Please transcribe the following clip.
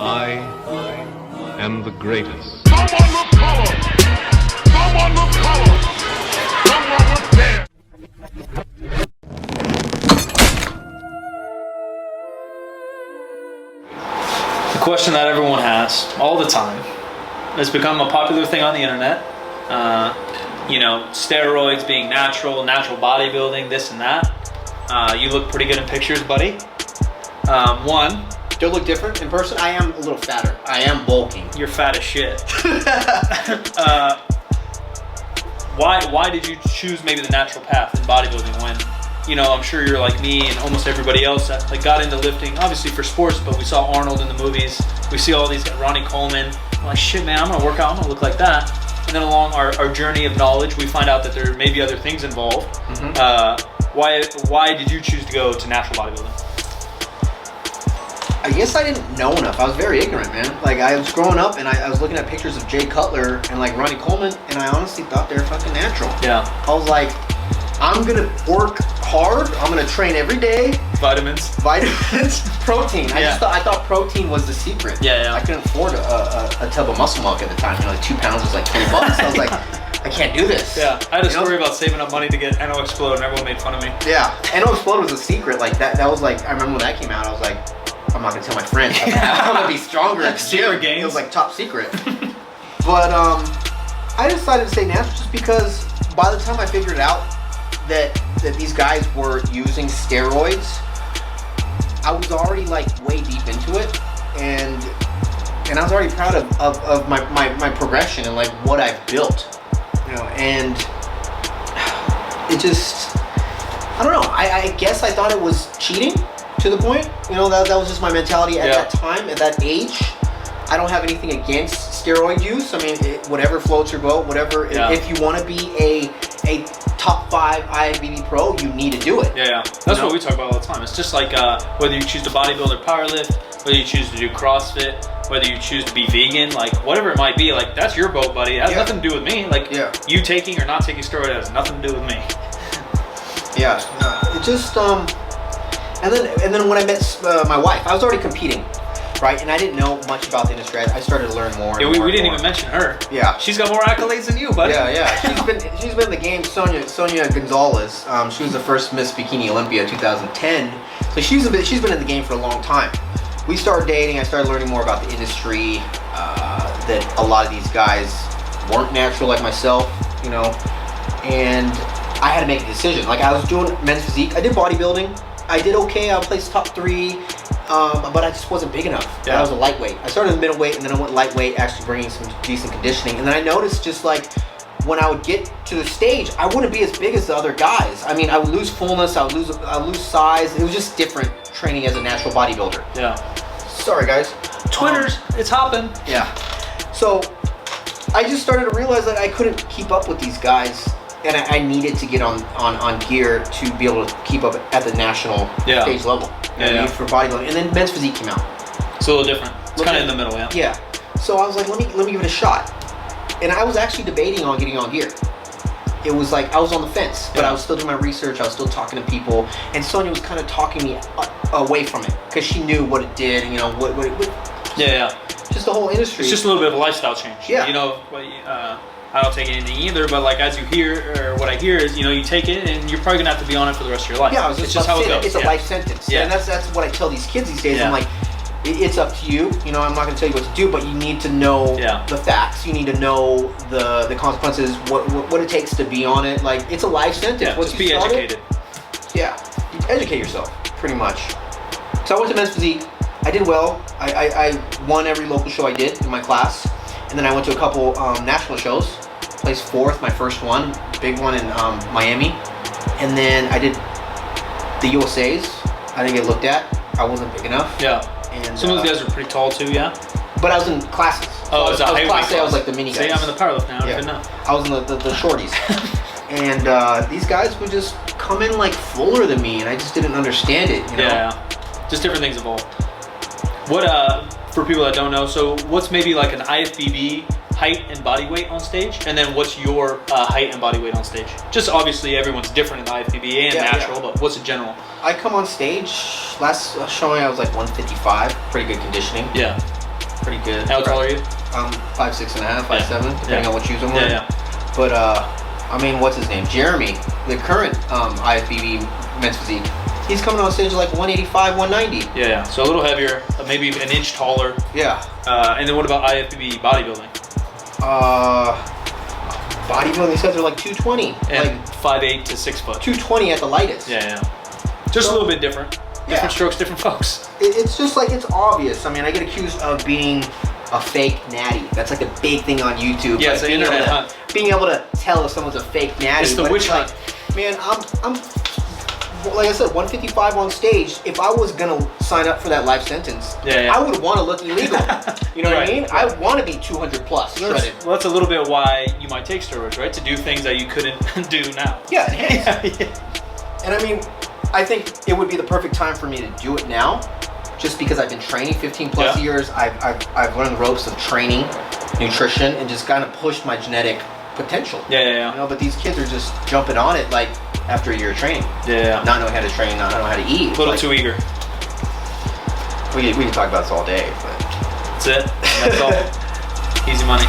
I am the greatest. Someone look color! Someone look color! Someone look dead! The question that everyone has all the time, it's become a popular thing on the internet. You know, steroids being natural bodybuilding, this and that. You look pretty good in pictures, buddy. One, Do I look different in person? I am a little fatter. I am bulking. you're fat as shit. Why did you choose maybe the natural path in bodybuilding when, you know, I'm sure you're like me and almost everybody else that like got into lifting, obviously for sports, but we saw Arnold in the movies. We see all these, Ronnie Coleman. I'm like, shit, man, I'm gonna work out, I'm gonna look like that. And then along our journey of knowledge, we find out that there may be other things involved. Why did you choose to go to natural bodybuilding? I guess I didn't know enough. I was very ignorant, man. Like, I was growing up and I was looking at pictures of Jay Cutler and like Ronnie Coleman, and I honestly thought they were fucking natural. Yeah. I was like, I'm gonna work hard. I'm gonna train every day. Vitamins. Protein. Yeah. I thought protein was the secret. Yeah. I couldn't afford a tub of muscle milk at the time. You know, like 2 pounds was like $20. I was like, I can't do this. Yeah. I had a story about saving up money to get NO Explode, and everyone made fun of me. Yeah. NO Explode was a secret. Like that was like, I remember when that came out, I was like, I'm not gonna tell my friends. I'm gonna be stronger at the Secret gym. gains. It was like top secret. But I decided to stay natural just because by the time I figured it out that these guys were using steroids, I was already like way deep into it, and I was already proud of my progression and like what I've built, you know. And it just, I don't know. I guess I thought it was cheating to the point, you know. That was just my mentality at that time, at that age. I don't have anything against steroid use. I mean, whatever floats your boat, whatever. Yeah. If you want to be a top 5 IFBB pro, you need to do it. Yeah. That's what we talk about all the time. It's just like whether you choose to bodybuild or powerlift, whether you choose to do CrossFit, whether you choose to be vegan, like whatever it might be, like that's your boat, buddy. It has nothing to do with me. Like you taking or not taking steroid has nothing to do with me. Yeah. It just and then when I met my wife, I was already competing, right? And I didn't know much about the industry. I started to learn more. Yeah, we didn't even mention her. Yeah. She's got more accolades than you, buddy. Yeah. She's been in the game. Sonia Gonzalez. She was the first Miss Bikini Olympia 2010. So she's been in the game for a long time. We started dating. I started learning more about the industry. That a lot of these guys weren't natural like myself, you know. And I had to make a decision. Like, I was doing men's physique. I did bodybuilding. I did okay. I placed top 3. But I just wasn't big enough. I was a lightweight. I started in middleweight and then I went lightweight, actually bringing some decent conditioning. And then I noticed just like when I would get to the stage, I wouldn't be as big as the other guys. I mean, I would lose fullness, I would lose size. It was just different training as a natural bodybuilder. Yeah. Sorry, guys. Twitter's, it's hopping. Yeah. So I just started to realize that I couldn't keep up with these guys. And I needed to get on gear to be able to keep up at the national stage level. For bodybuilding. And then men's physique came out. It's a little different. It's kind of in the middle, yeah. Yeah. So I was like, let me give it a shot. And I was actually debating on getting on gear. It was like I was on the fence, but I was still doing my research. I was still talking to people, and Sonia was kind of talking me away from it because she knew what it did. And, you know what. Just the whole industry. It's just a little bit of a lifestyle change. Yeah. You know. I don't take anything either, but like as you hear, or what I hear is, you know, you take it and you're probably gonna have to be on it for the rest of your life. Yeah, it's just how it goes. It's a life sentence. Yeah, and that's what I tell these kids these days. I'm like, it's up to you. You know, I'm not gonna tell you what to do, but you need to know the facts. You need to know the consequences, what it takes to be on it. Like, it's a life sentence. Yeah, just be educated. Yeah, you educate yourself, pretty much. So I went to men's physique. I did well. I won every local show I did in my class. And then I went to a couple national shows. Placed 4th, my first one, big one in Miami. And then I did the USA's. I didn't get looked at. I wasn't big enough. Yeah. And some of those guys are pretty tall too, yeah? But I was in classes. Oh, it was a class A. I was like the mini guys. See, I'm in the powerlift now. Yeah. Good enough. I was in the shorties. And these guys would just come in like fuller than me, and I just didn't understand it. You know? Yeah. Just different things evolve. What, for people that don't know, so what's maybe like an IFBB height and body weight on stage, and then what's your height and body weight on stage? Just obviously everyone's different in IFBB and natural, but what's a general? I come on stage, last showing I was like 155, pretty good conditioning. Yeah. Pretty good. How tall are you? I'm 5'6.5", 5'7", depending Yeah. on what shoes I'm wearing. Yeah. But I mean, what's his name? Jeremy, the current IFBB men's physique. He's coming on stage like 185, 190. Yeah. So a little heavier, maybe an inch taller. Yeah. And then what about IFBB bodybuilding? Bodybuilding, these guys are like 220. And Like 5'8" to 6 foot. 220 at the lightest. Yeah. Just a little bit different. Different strokes, different folks. It's just like, it's obvious. I mean, I get accused of being a fake natty. That's like a big thing on YouTube. Yeah, like it's the internet hunt. Being able to tell if someone's a fake natty. It's the but witch like, man, I'm like I said, 155 on stage. If I was gonna sign up for that life sentence, I would want to look illegal. You know what I mean? I want to be 200 plus shredded. Well, that's a little bit why you might take steroids, right? To do things that you couldn't do now. Yeah, enhance. And I mean, I think it would be the perfect time for me to do it now, just because I've been training 15 plus years. I've learned the ropes of training, nutrition, and just kind of pushed my genetic potential. Yeah. You know, but these kids are just jumping on it like after a year of training. Yeah. Not knowing how to train, not knowing how to eat. A little too eager. We can talk about this all day, but That's it. That's all. Easy money.